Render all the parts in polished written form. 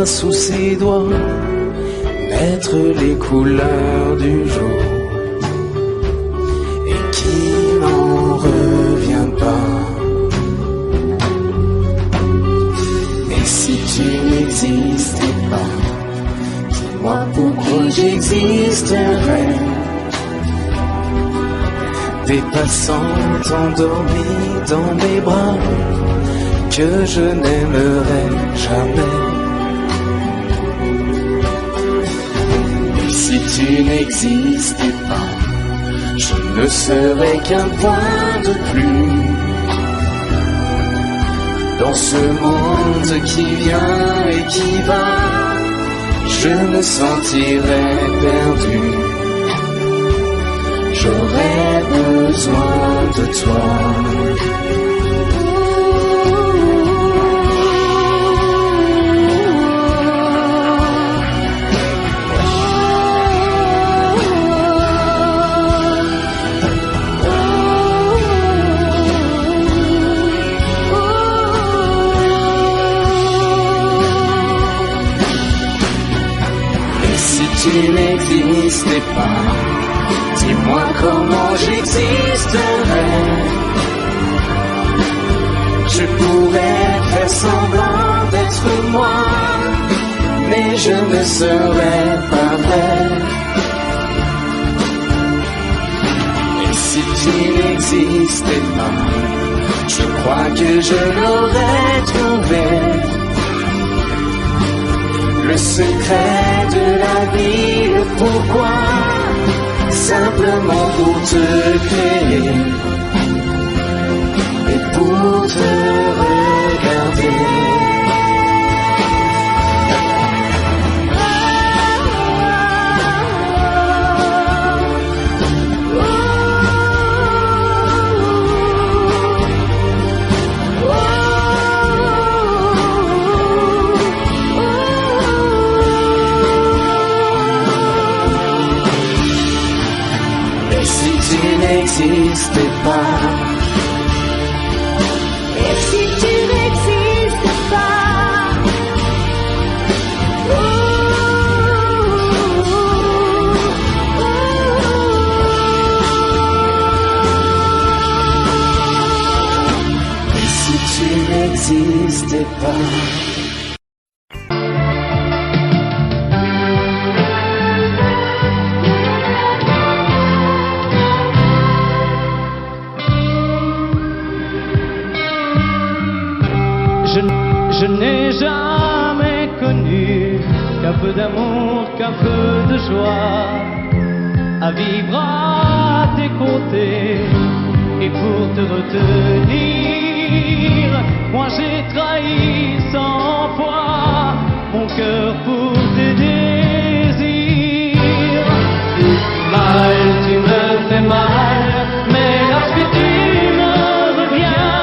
Sous ses doigts naître les couleurs du jour et qui n'en revient pas. Et si tu n'existais pas, dis-moi pourquoi j'existerais. Des passants endormis dans mes bras que je n'aimerais jamais. Si tu n'existais pas, je ne serais qu'un point de plus Dans ce monde qui vient et qui va, je me sentirais perdu. J'aurais besoin de toi. Tu n'existais pas, dis-moi comment j'existerais. Je pourrais faire semblant d'être moi, mais je ne serais pas vrai. Et si tu n'existais pas, je crois que je l'aurais trouvé. Le secret de la vie, le pourquoi, simplement pour te créer et pour te regarder. N'existais pas. Et si tu n'existes pas, Et si tu n'existais pas. Je n'ai jamais connu qu'un peu d'amour, qu'un peu de joie, à vivre à tes côtés et pour te retenir. Moi j'ai trahi 100 fois mon cœur pour tes désirs. Mal, tu me fais mal, mais lorsque tu me reviens,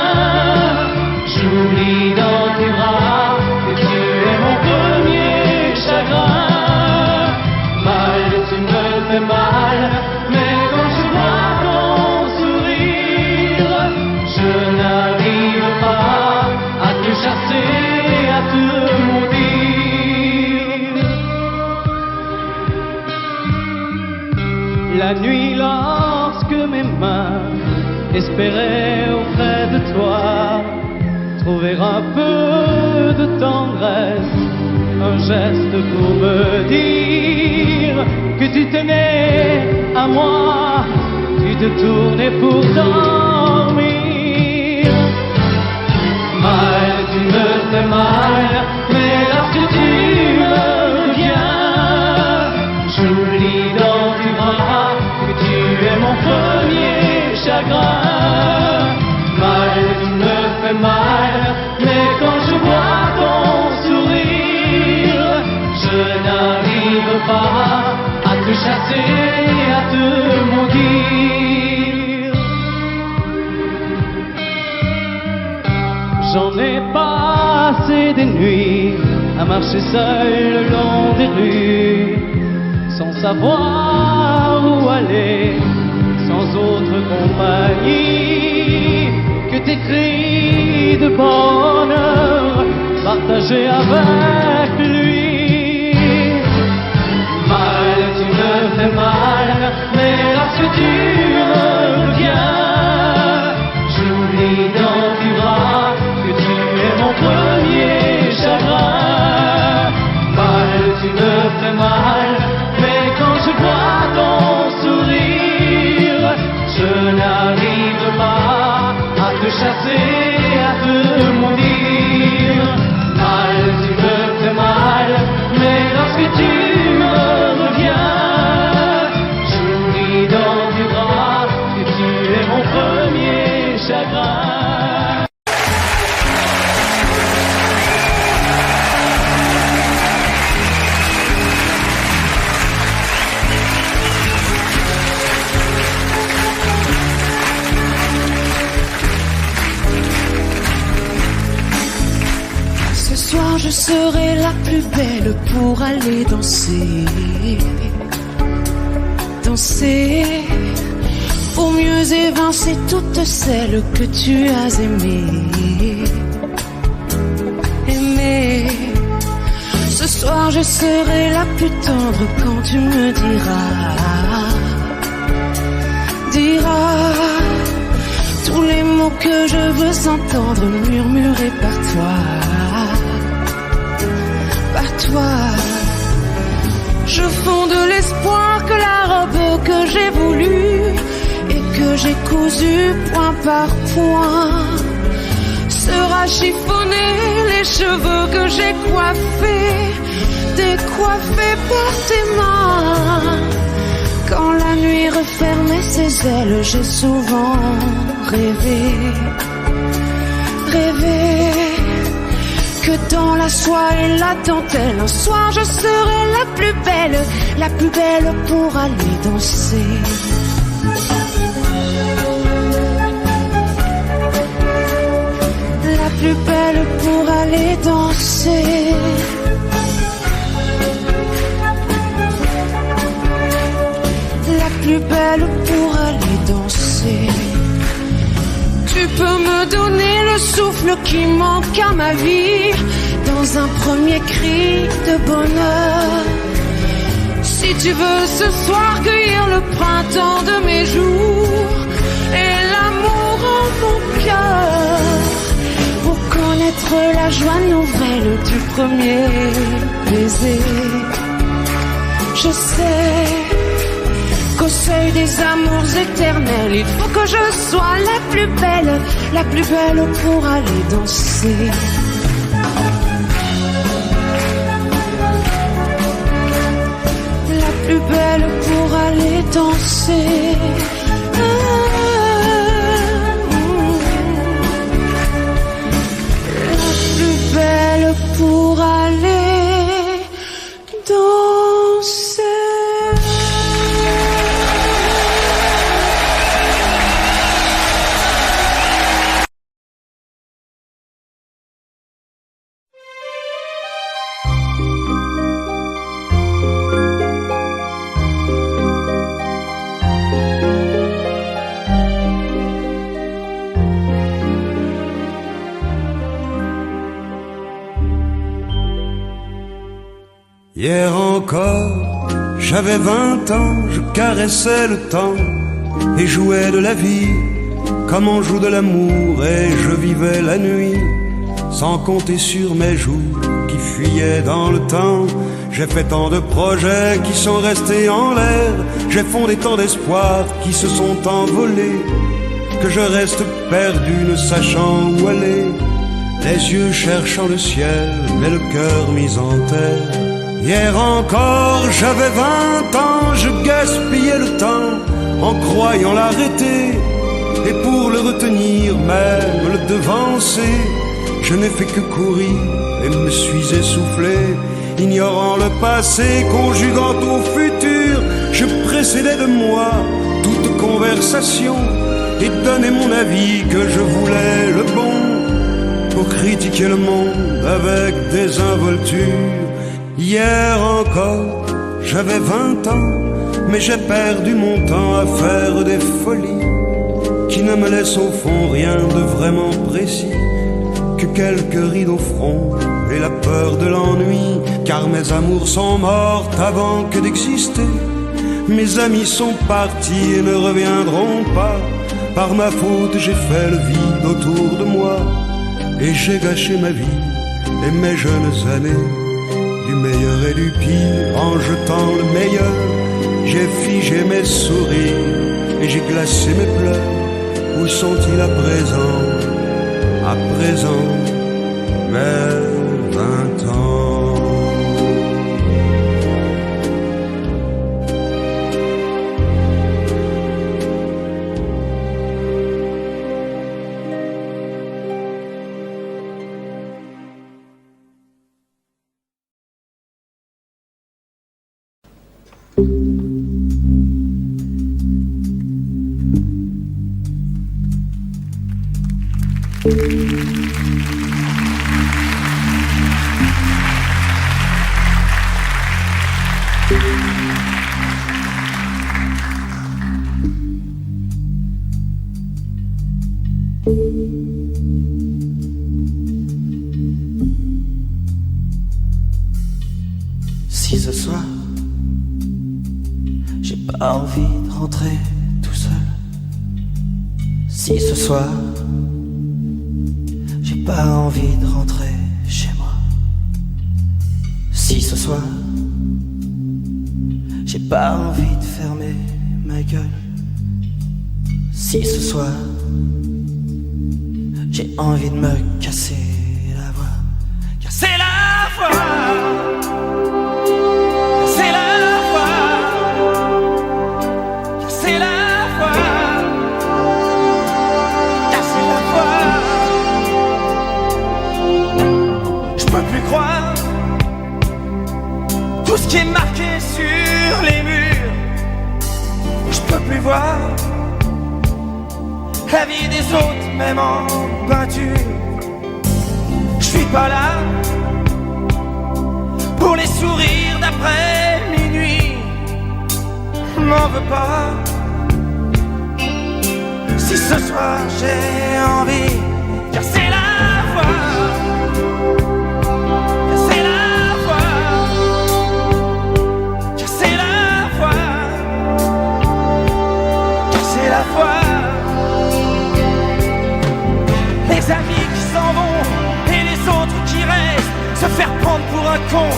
j'oublie dans tes bras que tu es mon premier chagrin. Mal, tu me fais mal, mais quand je vois ton sourire, je n'arrive pas à te chasser, à te maudire. La nuit, lorsque mes mains espéraient auprès de toi trouver un peu de tendresse, un geste pour me dire que tu tenais à moi, tu te tournais pour dormir. Mal, tu me fais mal, mais lorsque tu me reviens, j'oublie dans tes bras que tu es mon premier chagrin. Mal, tu me fais mal, mais quand je vois ton sourire, je n'arrive pas à te chasser, à te maudire. J'en ai passé des nuits à marcher seul le long des rues, sans savoir où aller, sans autre compagnie que tes cris de bonheur partagés avec lui. Mal, tu me fais mal, mais lorsque tu me reviens, j'oublie dans tes bras que tu es mon premier chagrin. Mal, tu me fais mal, mais quand je vois ton sourire, je n'arrive pas à te chasser, à te maudire. Mal, tu me fais mal, mais lorsque tu me reviens, j'oublie dans tes bras que tu es mon premier chagrin. je serai la plus belle pour aller danser. Danser pour mieux évincer toutes celles que tu as aimées. Aimer. Ce soir je serai la plus tendre quand tu me diras tous les mots que je veux entendre murmurés par toi. Je fonde l'espoir que la robe que j'ai voulue et que j'ai cousue point par point sera chiffonnée, les cheveux que j'ai coiffés, décoiffés par tes mains. Quand la nuit refermait ses ailes, j'ai souvent rêvé que dans la soie et la dentelle, un soir je serai la plus belle pour aller danser. La plus belle pour aller danser. La plus belle pour aller danser. Tu peux me donner le souffle qui manque à ma vie dans un premier cri de bonheur. Si tu veux ce soir cueillir le printemps de mes jours et l'amour en mon cœur, pour connaître la joie nouvelle du premier baiser, je sais qu'au seuil des amours éternels, il faut que je sois la plus belle pour aller danser. La plus belle pour aller danser. La plus belle pour aller danser. Hier encore, j'avais 20 ans, je caressais le temps et jouais de la vie comme on joue de l'amour, et je vivais la nuit sans compter sur mes jours qui fuyaient dans le temps. J'ai fait tant de projets qui sont restés en l'air, j'ai fondé tant d'espoirs qui se sont envolés, que je reste perdu ne sachant où aller, les yeux cherchant le ciel mais le cœur mis en terre. Hier encore, j'avais 20 ans, je gaspillais le temps en croyant l'arrêter, et pour le retenir, même le devancer, je n'ai fait que courir et me suis essoufflé. Ignorant le passé, conjuguant au futur, je précédais de moi toute conversation et donnais mon avis que je voulais le bon, pour critiquer le monde avec désinvolture. Hier encore, j'avais 20 ans, mais j'ai perdu mon temps à faire des folies qui ne me laissent au fond rien de vraiment précis, que quelques rides au front et la peur de l'ennui, car mes amours sont mortes avant que d'exister. Mes amis sont partis et ne reviendront pas. Par ma faute, j'ai fait le vide autour de moi, et j'ai gâché ma vie et mes jeunes années. Du meilleur et du pire, en jetant le meilleur, j'ai figé mes sourires et j'ai glacé mes pleurs. Où sont-ils à présent? À présent, mes 20 ans. Si ce soir j'ai pas envie de rentrer tout seul, si ce soir j'ai pas envie de rentrer chez moi, si ce soir j'ai pas envie de fermer ma gueule, si ce soir j'ai envie de me casser la voix, casser la voix. Tout ce qui est marqué sur les murs, je peux plus voir la vie des autres, même en peinture. Je suis pas là pour les sourires d'après minuit. M'en veux pas si ce soir j'ai envie de casser la voix. Les amis qui s'en vont et les autres qui restent, se faire prendre pour un con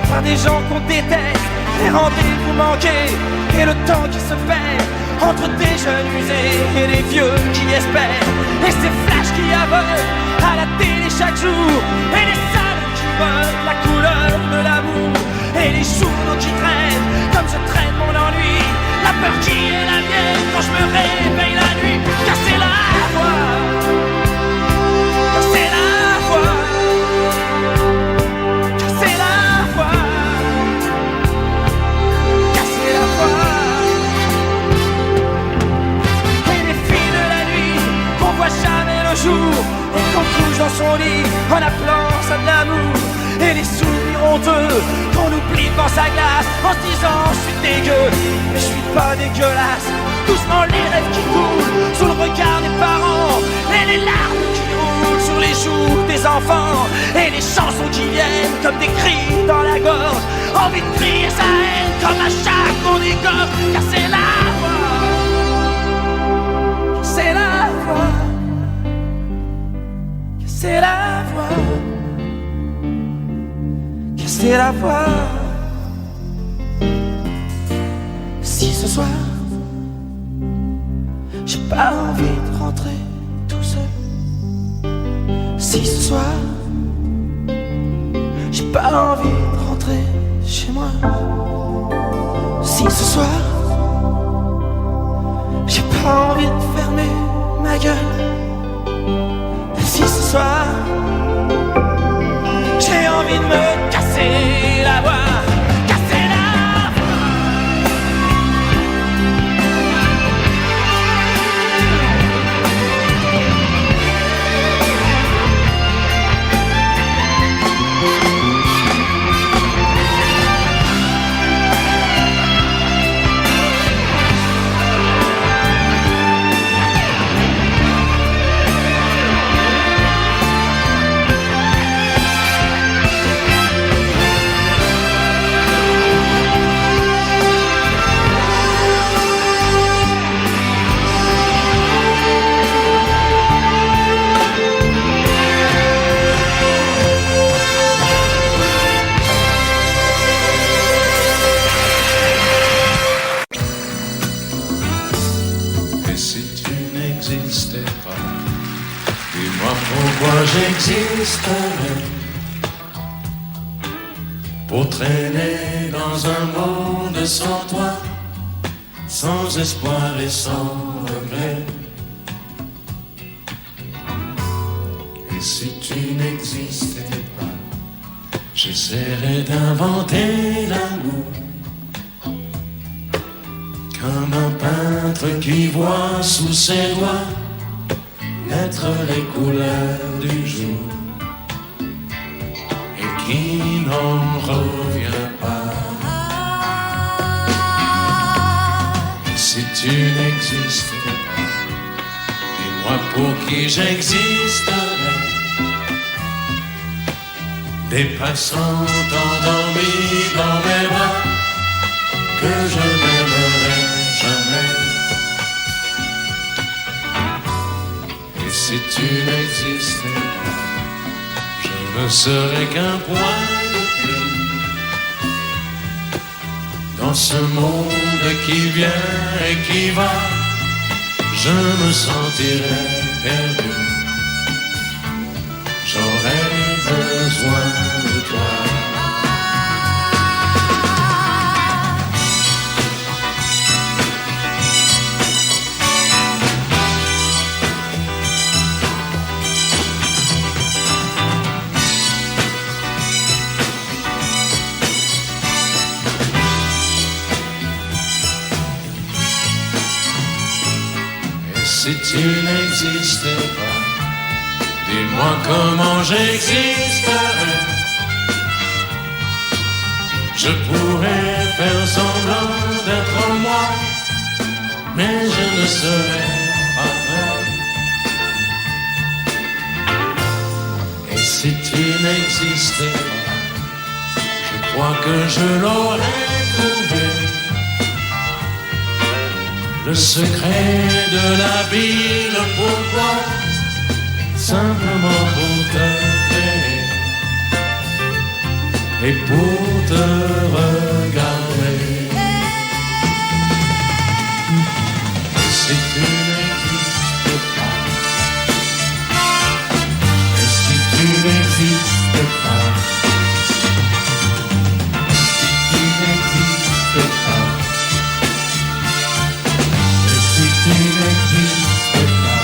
par des gens qu'on déteste, les rendez-vous manqués et le temps qui se perd entre des jeunes usés et des vieux qui espèrent, et ces flashs qui aveuglent à la télé chaque jour, et les salles qui veulent la couleur de l'amour, et les journaux qui traînent comme je traîne mon ennui, la peur qui est la mienne quand je me réveille la nuit. Casser la voix, casser la voix, casser la voix, casser la voix. Et les filles de la nuit qu'on voit jamais le jour et qu'on couche dans son lit en appelant ça de l'amour. Et les souvenirs honteux qu'on oublie devant sa glace en se disant je suis dégueu, mais je suis pas dégueulasse. Doucement les rêves qui coulent sous le regard des parents, et les larmes qui roulent sur les joues des enfants, et les chansons qui viennent comme des cris dans la gorge, envie de crier sa haine comme à chaque mot des gosses. Casser la voix, casser la voix, casser la voix, casser la voix. Si ce soir j'ai pas envie de rentrer tout seul, si ce soir j'ai pas envie de rentrer chez moi, si ce soir j'ai pas envie de fermer ma gueule, si ce soir j'ai envie de me casser la voix. J'existerais pour traîner dans un monde sans toi, sans espoir et sans regret. Et si tu n'existais pas, j'essaierais d'inventer l'amour, comme un peintre qui voit sous ses doigts naître les couleurs du jour et qui n'en revient pas. si tu n'existais pas, dis-moi pour qui j'existerais. Des passants endormis dans mes bras que je n'aimerais jamais. Et si tu n'existais pas, je ne serais qu'un point de plus dans ce monde qui vient et qui va. Je me sentirais perdu. J'aurais besoin de toi. Et si tu n'existais pas, dis-moi comment j'existerais. Je pourrais faire semblant d'être moi, mais je ne serais pas vrai. Et si tu n'existais pas, je crois que je l'aurais trouvé. Le secret de la ville, pourquoi? Simplement pour te créer et pour te regarder. Et si tu n'existes pas, et si tu n'existes pas, si tu n'existes pas, et si tu n'existes pas.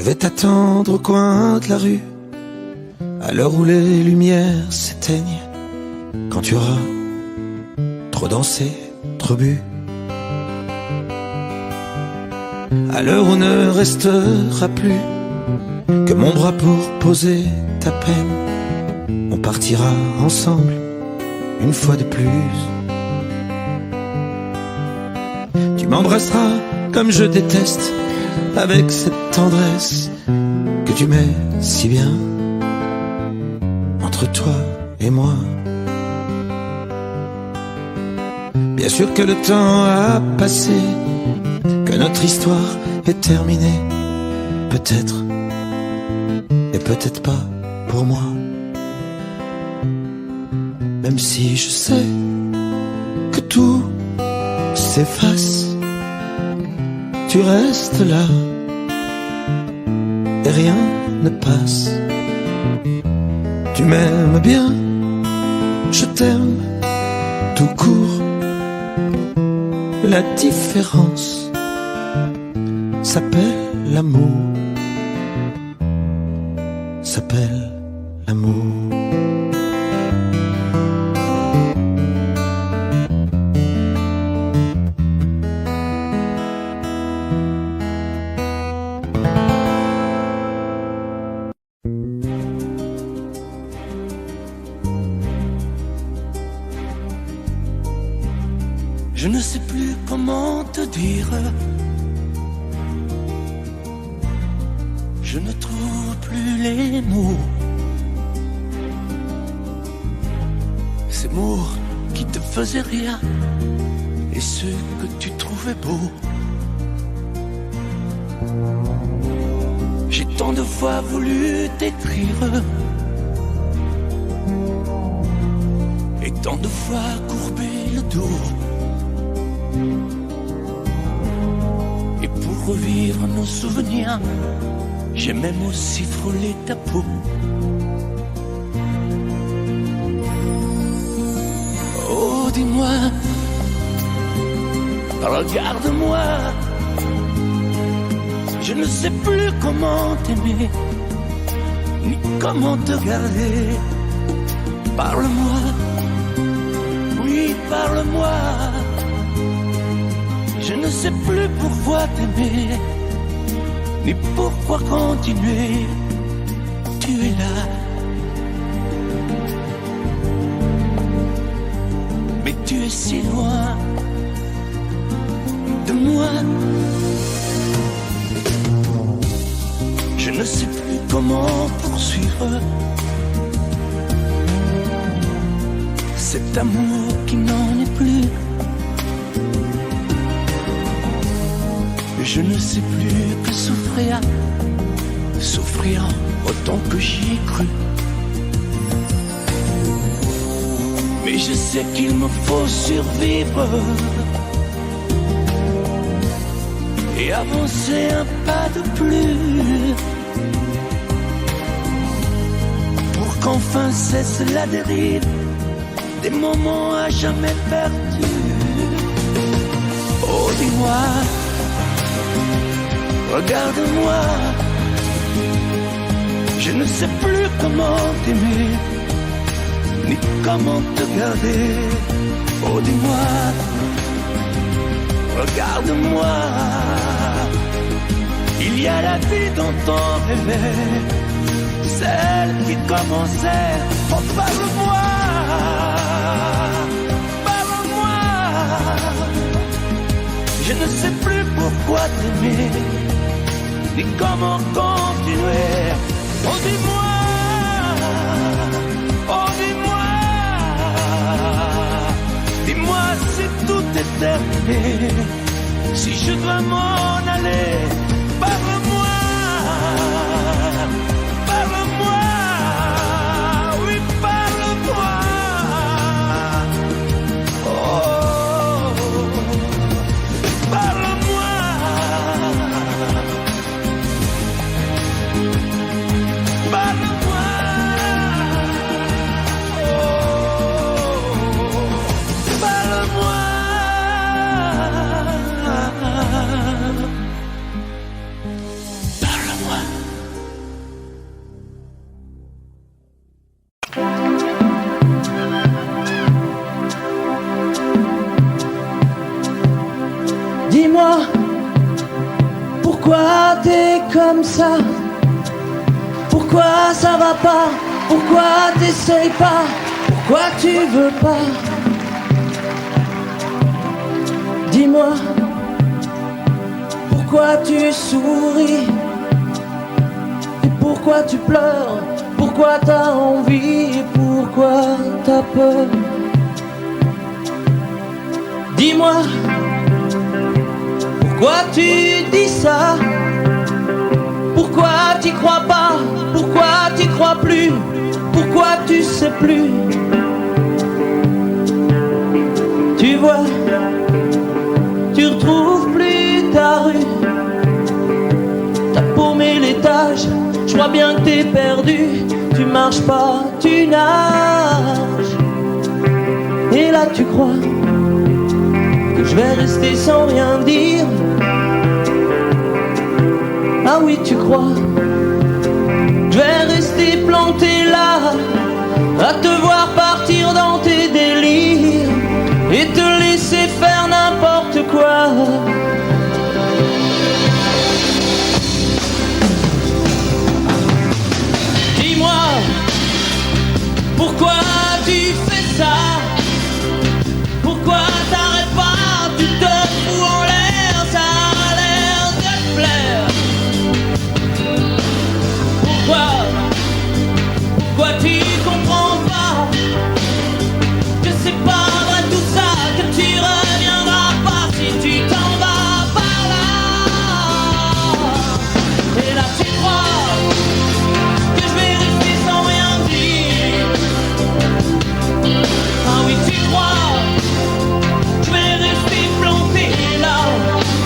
vais t'attendre au coin de la rue, à l'heure où les lumières s'éteignent, quand tu auras trop dansé, trop bu. À l'heure où ne restera plus que mon bras pour poser ta peine, on partira ensemble une fois de plus. Tu m'embrasseras comme je déteste, avec cette tendresse que tu mets si bien entre toi et moi. Bien sûr que le temps a passé, que notre histoire est terminée, peut-être, et peut-être pas pour moi. Même si je sais que tout s'efface, tu restes là et rien ne passe. Tu m'aimes bien, je t'aime tout court. La différence s'appelle l'amour, s'appelle l'amour. Je ne sais plus comment te dire. Je ne trouve plus les mots. Ces mots qui te faisaient rien et ceux que tu trouvais beaux. J'ai tant de fois voulu t'écrire et tant de fois courbé le dos. Et pour revivre nos souvenirs, j'ai même aussi frôlé ta peau. Oh, dis-moi, regarde-moi, je ne sais plus comment t'aimer, ni comment te garder. Parle-moi, oui, parle-moi. Je ne sais plus pourquoi t'aimer, ni pourquoi continuer. Tu es là, mais tu es si loin de moi. Je ne sais plus comment poursuivre cet amour qui n'en est plus. Je ne sais plus que souffrir, souffrir autant que j'y ai cru. Mais je sais qu'il me faut survivre et avancer un pas de plus pour qu'enfin cesse la dérive des moments à jamais perdus. Oh, dis-moi, regarde-moi, je ne sais plus comment t'aimer, ni comment te garder. Oh, dis-moi, regarde-moi, il y a la vie dont on rêvait, celle qui commençait. Oh, parle-moi, parle-moi, je ne sais plus pourquoi t'aimer, ni comment continuer. Oh, dis-moi, oh, dis-moi, dis-moi si tout est terminé, si je dois m'en aller. Parle-moi, parle-moi, oui, parle-moi. Oh, parle-moi. Parle-moi, oh, parle-moi. Dis-moi, pourquoi t'es comme ça? Pourquoi ça va pas? Pourquoi t'essayes pas? Pourquoi tu veux pas? Dis-moi, pourquoi tu souris? Et pourquoi tu pleures? Pourquoi t'as envie? Et pourquoi t'as peur? Dis-moi, pourquoi tu dis ça? Pourquoi t'y crois pas? Pourquoi t'y crois plus? Pourquoi tu sais plus? Tu vois, tu retrouves plus ta rue. T'as paumé l'étage, je crois bien que t'es perdu. Tu marches pas, tu nages. Et là tu crois que je vais rester sans rien dire. Ah oui, tu crois, je vais rester planté là, à te voir partir dans tes délires et te laisser faire n'importe quoi. Dis-moi, pourquoi tu fais ça? Pourquoi t'arrêtes pas? Tu te fous en l'air, ça a l'air de te plaire. Pourquoi tu comprends pas que c'est pas vrai tout ça, que tu reviendras pas si tu t'en vas par là. Et là tu crois que je vais rester sans rien dire. Ah oui tu crois, je vais rester planté là,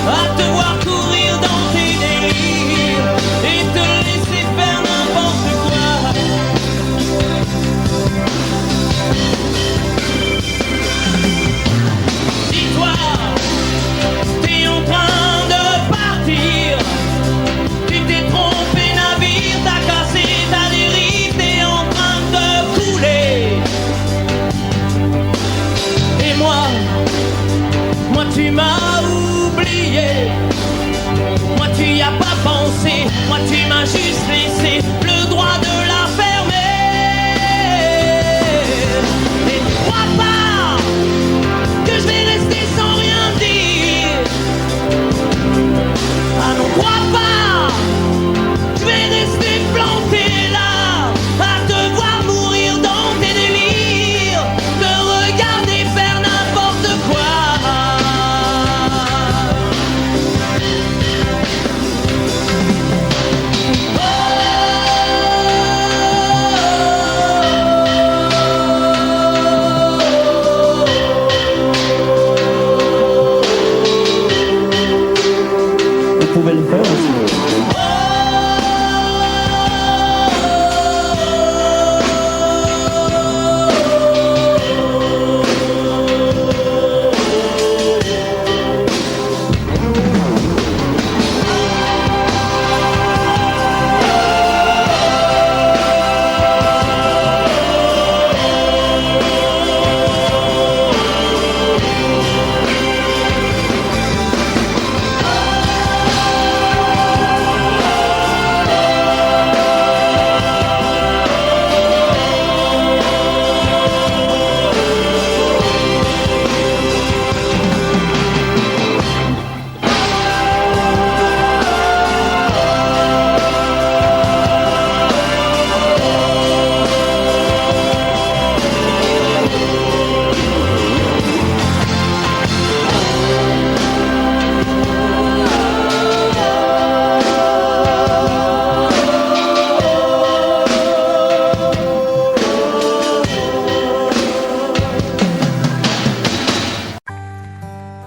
à te voir courir dans tes délires et te laisser faire n'importe quoi. Dis-toi, t'es en train de partir. Tu t'es trompé navire, t'as cassé ta dérive, t'es en train de couler. Et moi tu m'as oublié. Moi tu y as pas pensé. Moi tu m'as juste laissé le droit de la fermer. Et ne crois pas que je vais rester sans rien dire. Ah non, crois pas, je vais rester planté là, à te voir mourir dans tes délires, te regarder faire n'importe quoi. Vous pouvez le faire aussi.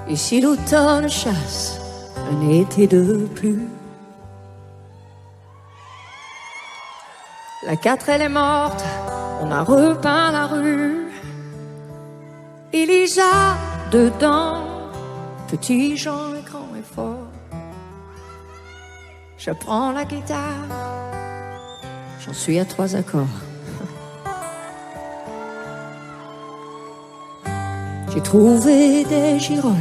Et si l'automne chasse un été de plus, la 4 elle est morte, on a repeint la rue. Et Lisa dedans, petit Jean est grand et fort. Je prends la guitare, j'en suis à 3 accords. J'ai trouvé des girolles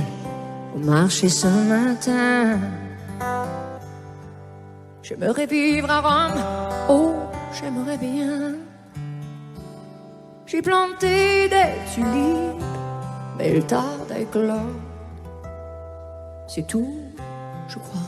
au marché ce matin. J'aimerais vivre à Rome, oh, j'aimerais bien. J'ai planté des tulipes, mais elles tardent à éclore. C'est tout, je crois.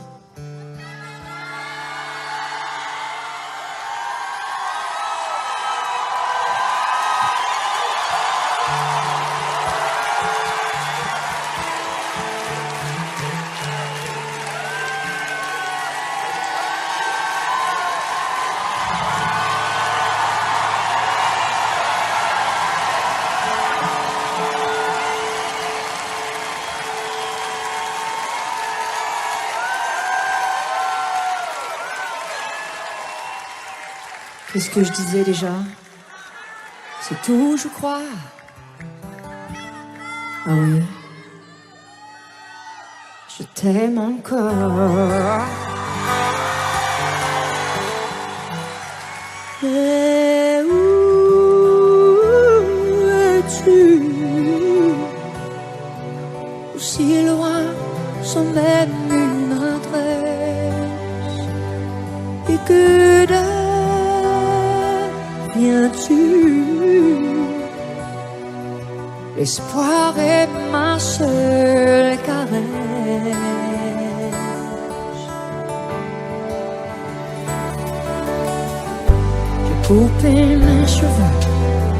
Qu'est-ce que je disais déjà? C'est tout, je crois. Ah oui. Je t'aime encore. Mais où es-tu? Aussi loin, sans même une adresse. Et que viens-tu? L'espoir est ma seule caresse. J'ai coupé mes cheveux,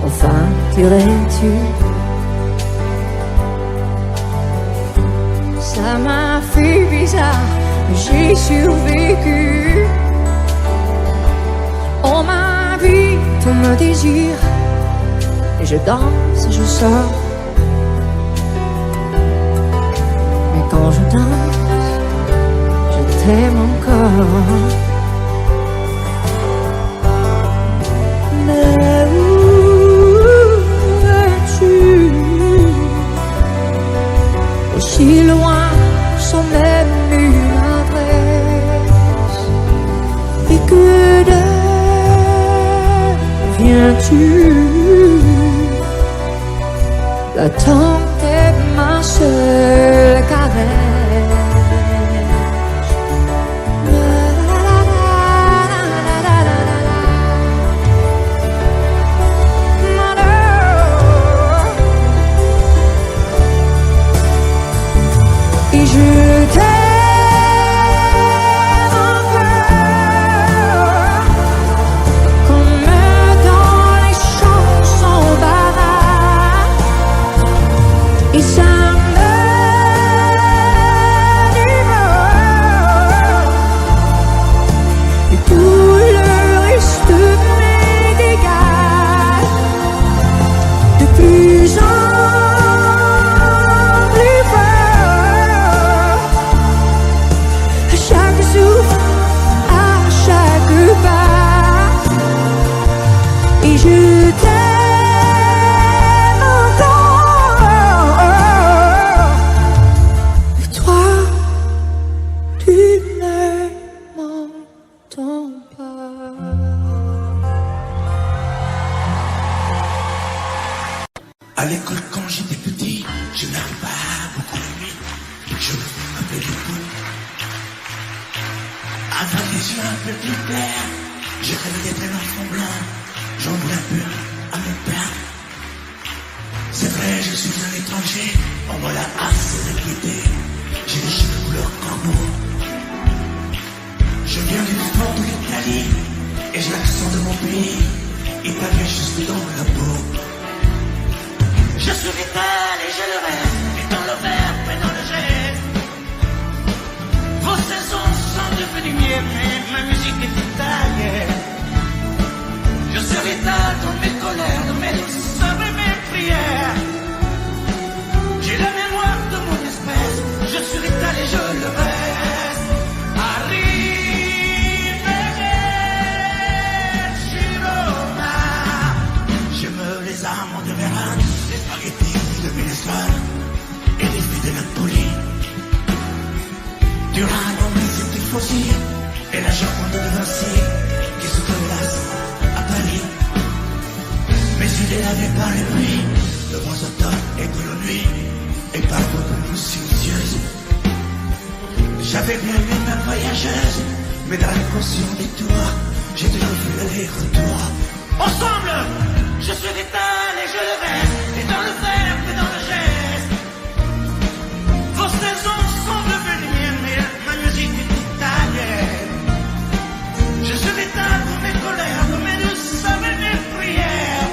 enfin dirais-tu? Ça m'a fait bizarre, mais j'ai survécu. On m'a vu, tout me désire, et je danse et je sors. Mais quand je danse, je t'aime encore. Mais où es-tu? Aussi loin, sans même une adresse. Et que viens-tu? L'attente est ma seule caresse. Et je t'aime encore, comme dans les chansons baraques. Et ça me dévore. Et tout le reste m'est égal. De plus en plus fort. À chaque souffle, à chaque pas. Et je t'aime encore. Et toi, tu ne m'entends pas. À l'école, quand j'étais petit, je n'arrive pas beaucoup de nuit. Je me fais un peu du coup. Avec les yeux un peu plus clairs, j'ai rêvé d'être un enfant blanc. J'en voulais un peu à mon père. C'est vrai, je suis un étranger. En voilà assez de quitter. J'ai des cheveux couleur corbeau. Je viens d'une forte d'Italie. Et j'ai l'accent de mon pays. Italien juste dans la peau. Je suis vital et je le reste. Et dans le verbe et dans le geste. Vos saisons sont devenues miennes, mais ma musique est italienne. Je suis vital dans mes colères, dans mes douceurs et mes prières. J'ai la mémoire de mon espèce. Je suis vital et je le reste. Arrivederci Roma. J'aime les amandes de Vérone, les spaghettis de Venezuela et les filles de Napoli. Durano, mes tifosi et la jambe de Vinci qui se collasse à Paris. Mes idées lavées par les bruits, le vent s'entend et que la nuit, et parfois comme vous silencieuse. J'avais bien aimé ma voyageuse, mais dans l'inconscient des tours, j'ai toujours vu l'aller-retour. Ensemble, je suis vital et je le reste, et dans le verbe et dans le geste. Vos saisons sont devenues miennes, mais ma musique est italienne. Je suis vital pour mes colères, pour mes douces et mes prières.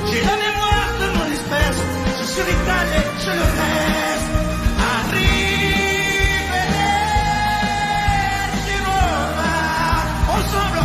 J'ai la mémoire de mon espèce, je suis vital et je le reste. Ensemble,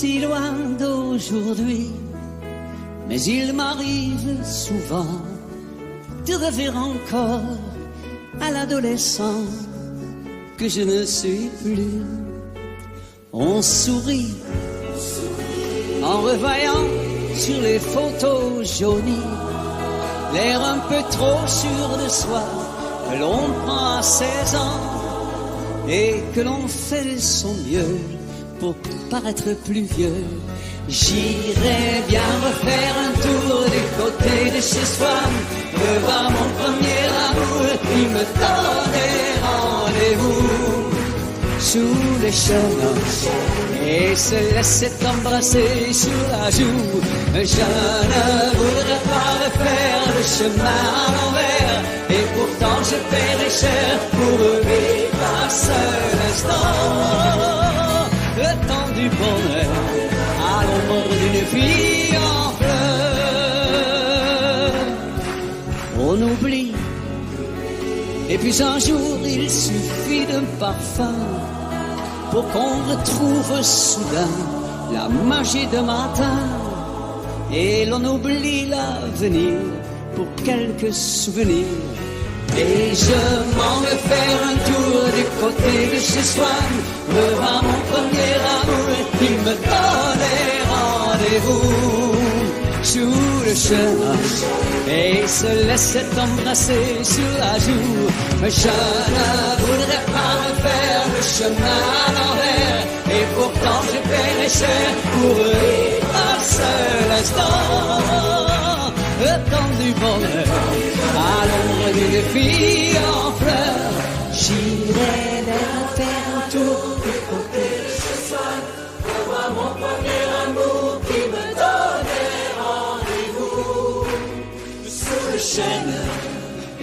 si loin d'aujourd'hui, mais il m'arrive souvent de rêver encore à l'adolescent que je ne suis plus. On sourit en revoyant sur les photos jaunies l'air un peu trop sûr de soi que l'on prend à 16 ans et que l'on fait de son mieux pour paraître plus vieux. J'irais bien refaire un tour du côté de chez soi, revoir mon premier amour qui me donnait rendez-vous sous les chemins et se laisser embrasser sur la joue. Je ne voudrais pas refaire le chemin à l'envers, et pourtant je paierais cher pour vivre un seul instant. Le temps du bonheur à l'ombre d'une fille en fleurs. On oublie, et puis un jour il suffit d'un parfum pour qu'on retrouve soudain la magie de matin, et l'on oublie l'avenir pour quelques souvenirs. Et je m'en vais faire un tour du côté de chez soi, revoir mon premier amour qui me donnait rendez-vous sous le chemin et se laissait embrasser sur la joue. Mais je ne voudrais pas refaire le chemin à l'envers, et pourtant je paierais cher pour un seul instant. Le temps du bonheur à l'ombre d'une fille en fleurs. J'irai vers faire un tour du côté de chez soi, revoir mon premier amour qui me donnait rendez-vous sous le chêne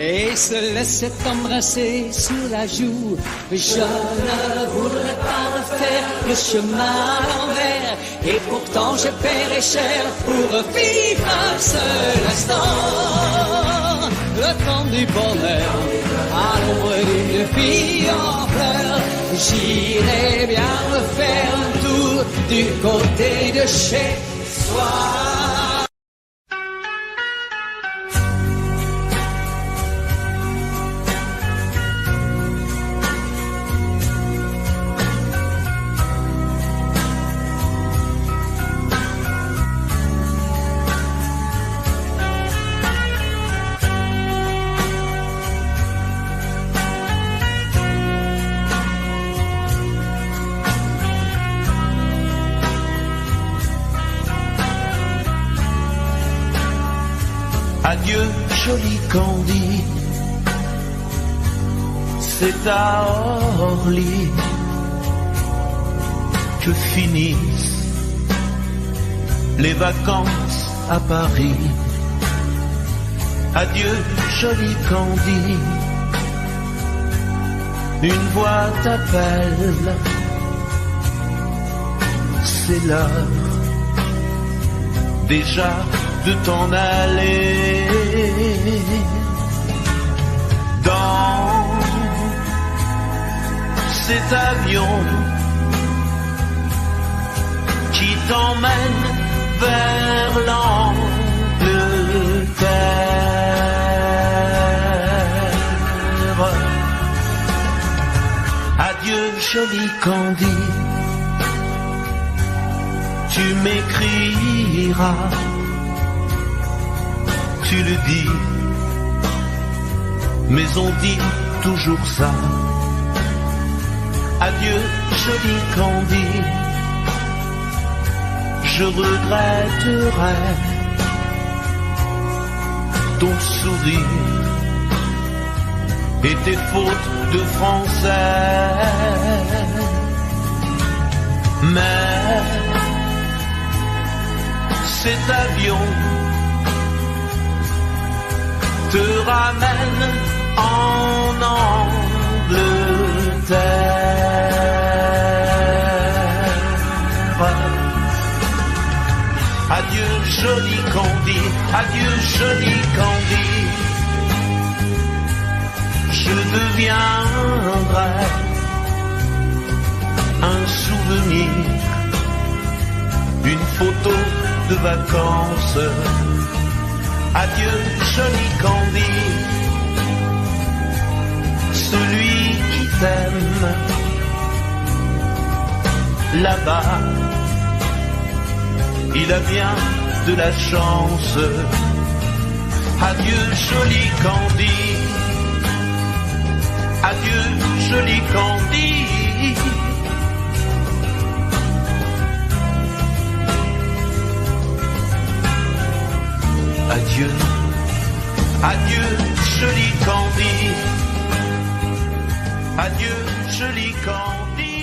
et se laissait embrasser sur la joue. Je ne voudrais pas refaire le chemin à l'envers, et pourtant je paierais cher pour vivre un seul instant. Le temps du bonheur à l'ombre d'une fille en fleurs. J'irai bien refaire un tour du côté de chez soi. Adieu, joli Candy, c'est à Orly que finissent les vacances à Paris. Adieu, joli Candy, une voix t'appelle, c'est l'heure déjà de t'en aller. Dans cet avion qui t'emmène vers l'Angleterre. Adieu, joli Candy, tu m'écriras, tu le dis, mais on dit toujours ça. Adieu, joli Candy, je regretterai ton sourire et tes fautes de français. Mais cet avion te ramène en Angleterre. Adieu, joli Candy, adieu, joli Candy, je deviendrai un souvenir une photo de vacances. Adieu, joli Candy, celui qui t'aime là-bas, il a bien de la chance. Adieu, joli Candy, adieu, joli Candy. Adieu, adieu, joli Candy, adieu, joli Candy.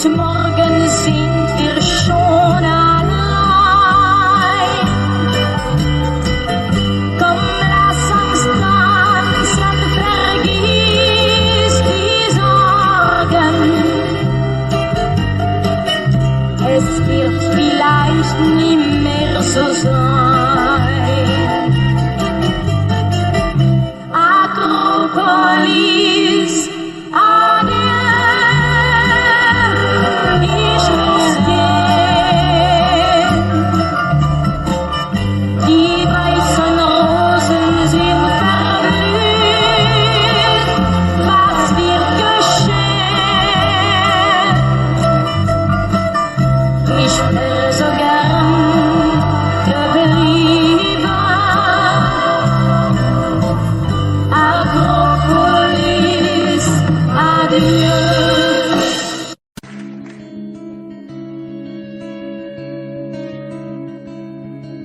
Morgen sind wir schon allein. Komm, lass uns tanzen, vergiss die Sorgen. Es wird vielleicht nie mehr so sein. Akropolis,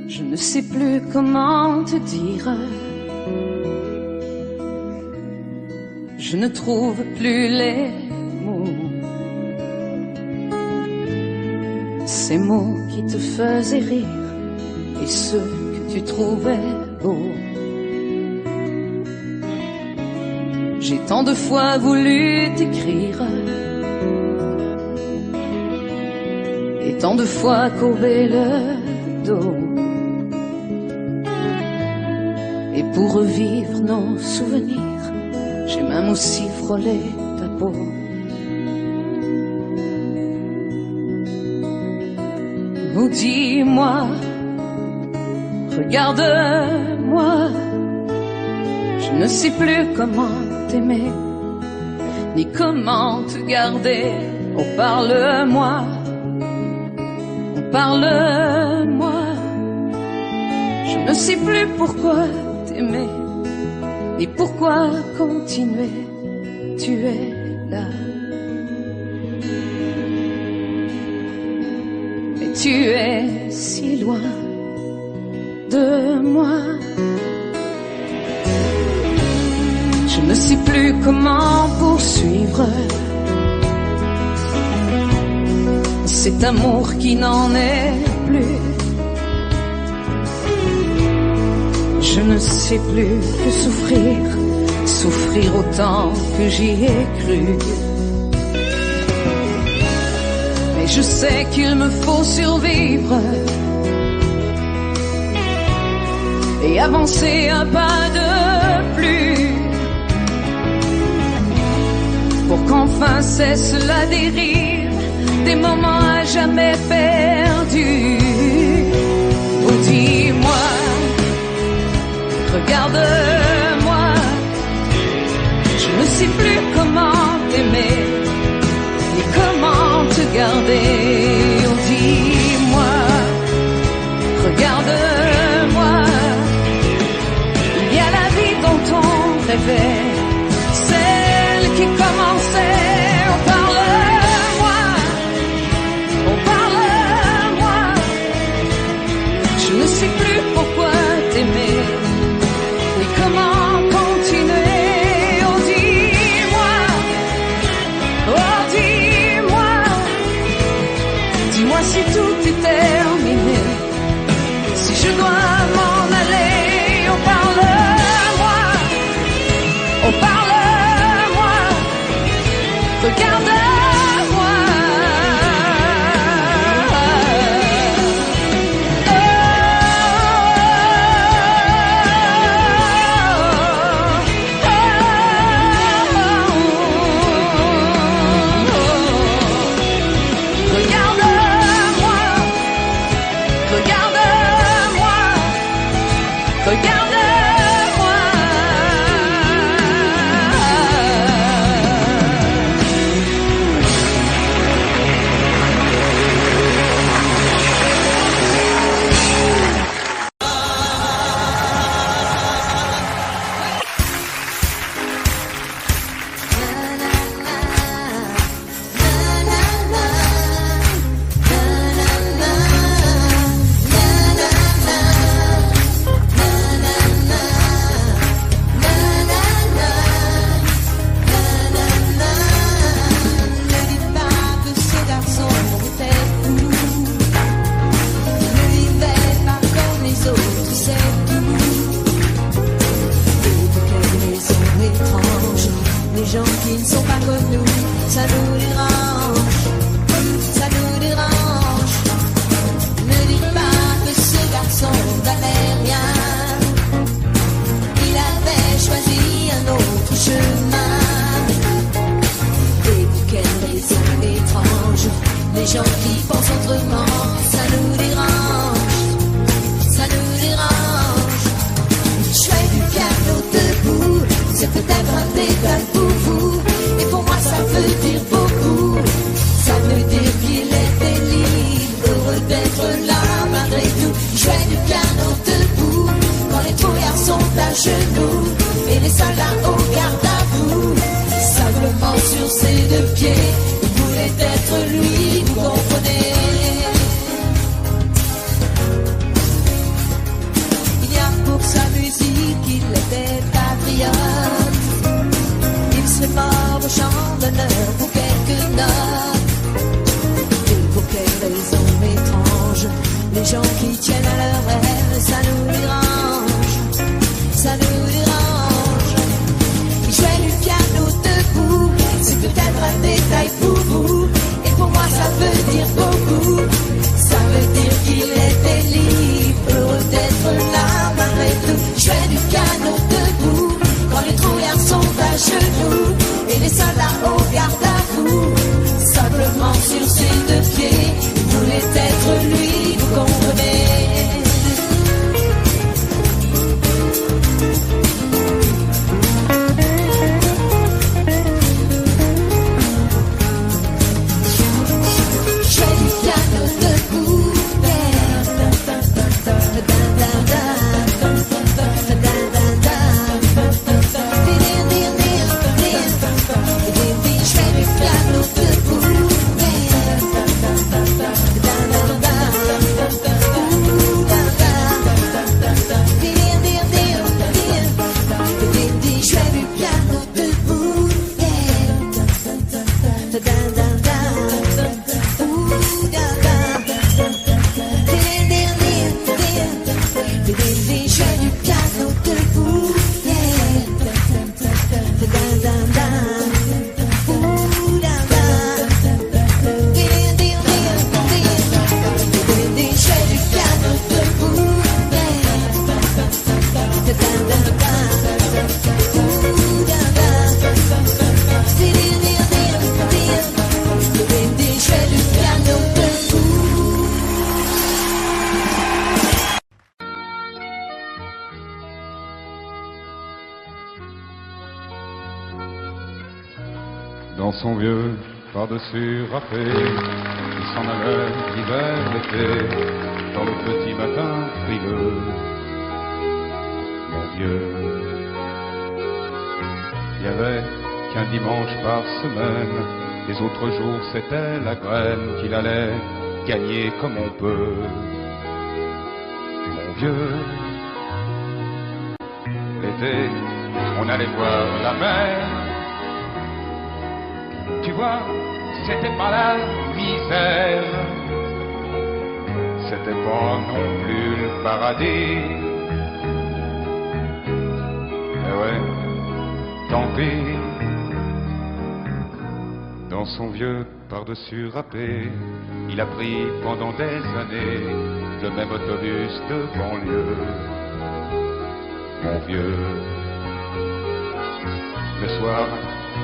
je ne sais plus comment te dire. Je ne trouve plus les mots. Ces mots qui te faisaient rire et ceux que tu trouvais beaux. J'ai tant de fois voulu t'écrire et tant de fois courbé le dos. Et pour revivre nos souvenirs, j'ai même aussi frôlé ta peau. Oh, dis-moi, regarde-moi, je ne sais plus comment t'aimer, ni comment te garder. Oh, parle-moi, oh, parle-moi, je ne sais plus pourquoi t'aimer, ni pourquoi continuer. Tu es là, mais tu es si loin de moi. Je ne sais plus comment poursuivre cet amour qui n'en est plus. Je ne sais plus que souffrir, souffrir autant que j'y ai cru. Mais je sais qu'il me faut survivre et avancer un pas de plus, pour qu'enfin cesse la dérive des moments à jamais perdus. Oh, dis-moi, regarde-moi, je ne sais plus comment t'aimer, ni comment te garder. Oh, dis-moi, regarde-moi, il y a la vie dont on rêvait, celle qui commençait. Oh, parle-moi, oh, parle-moi, je ne sais plus pourquoi t'aimer, ni comment continuer. Oh, dis-moi, oh, dis-moi, dis-moi si tout est terminé, si je dois m'en aller. Oh, parle-moi, oh, parle-moi, regarde-moi. Simplement sur ses deux pieds, il voulait être lui, vous comprenez. son vieux par-dessus râpé, il s'en allait l'hiver, l'été, dans le petit matin frileux. Mon vieux, il y avait qu'un dimanche par semaine, les autres jours c'était la graine qu'il allait gagner comme on peut. Mon vieux, l'été, on allait voir la mer. Tu vois, c'était pas la misère, c'était pas non plus le paradis. Mais ouais, tant pis. Dans son vieux par-dessus râpé, il a pris pendant des années le même autobus de banlieue. Mon vieux, le soir,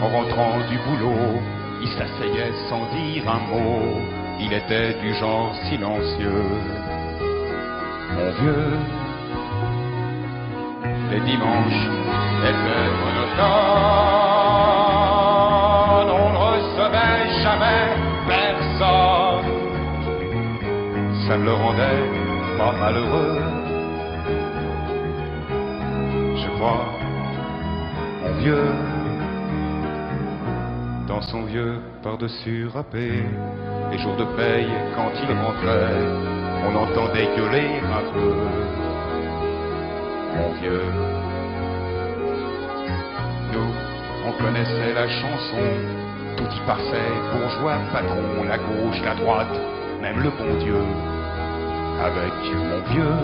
en rentrant du boulot, il s'asseyait sans dire un mot, il était du genre silencieux. Mon vieux, les dimanches étaient monotones, on ne recevait jamais personne, ça ne le rendait pas malheureux. Je crois, mon vieux, dans son vieux par-dessus râpé, les jours de paye, quand il rentrait, on l'entendait gueuler un peu. Mon vieux, nous, on connaissait la chanson, tout y passait, bourgeois, patron, la gauche, la droite, même le bon Dieu. Avec mon vieux,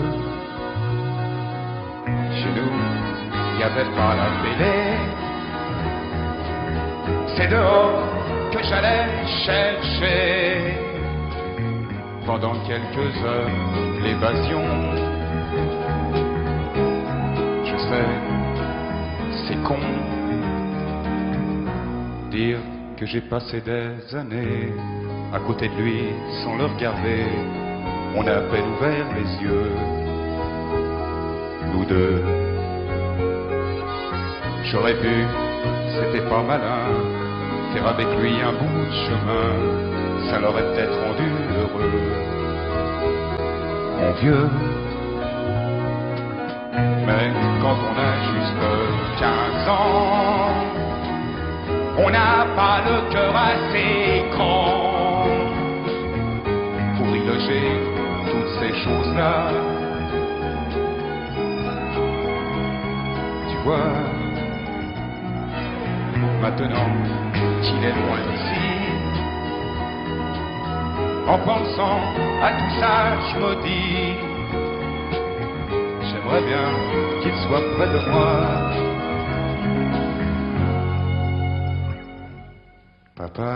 chez nous, il n'y avait pas la télé. C'est dehors que j'allais chercher, pendant quelques heures, l'évasion. Je sais, c'est con, dire que j'ai passé des années à côté de lui sans le regarder. On a à peine ouvert les yeux, nous deux. J'aurais pu, c'était pas malin, faire avec lui un bout de chemin, ça l'aurait peut-être rendu heureux. Mon vieux, mais quand on a juste 15 ans, on n'a pas le cœur assez grand pour y loger toutes ces choses-là. Tu vois, maintenant qu'il est loin d'ici, en pensant à tout ça, je me dis, j'aimerais bien qu'il soit près de moi. Papa,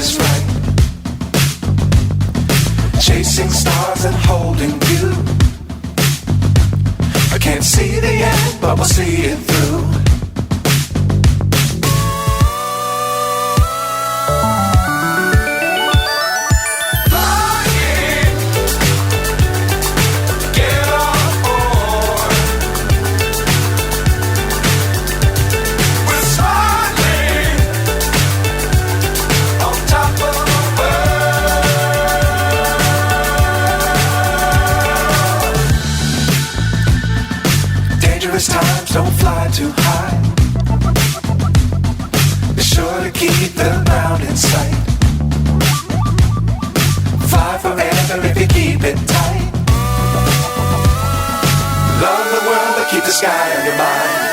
is right. Chasing stars and holding you. I can't see the end, but we'll see it through. Times don't fly too high. Be sure to keep the ground in sight. Fly forever if you keep it tight. Love the world but keep the sky on your mind.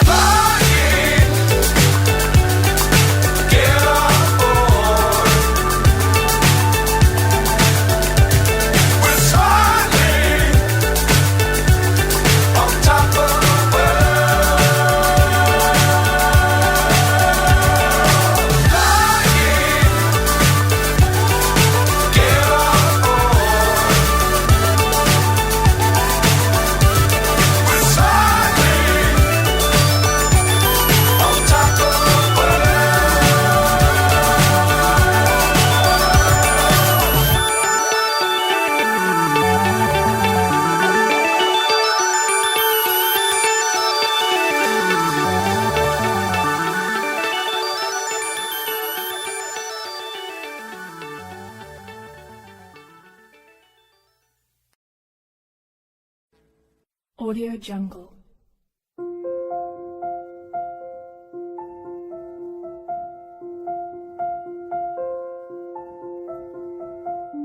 Audio Jungle.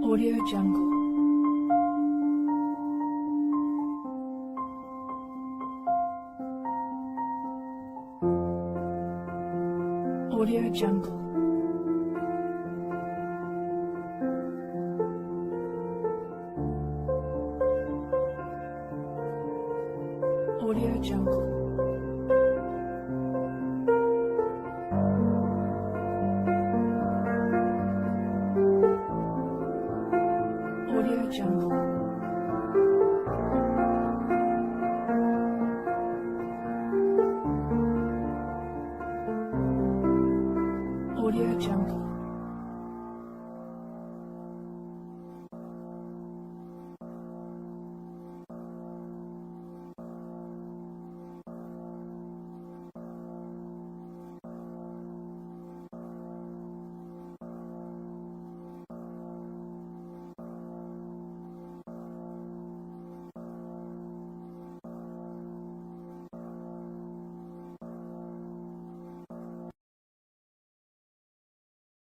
Audio Jungle. Audio Jungle. Audio Jungle.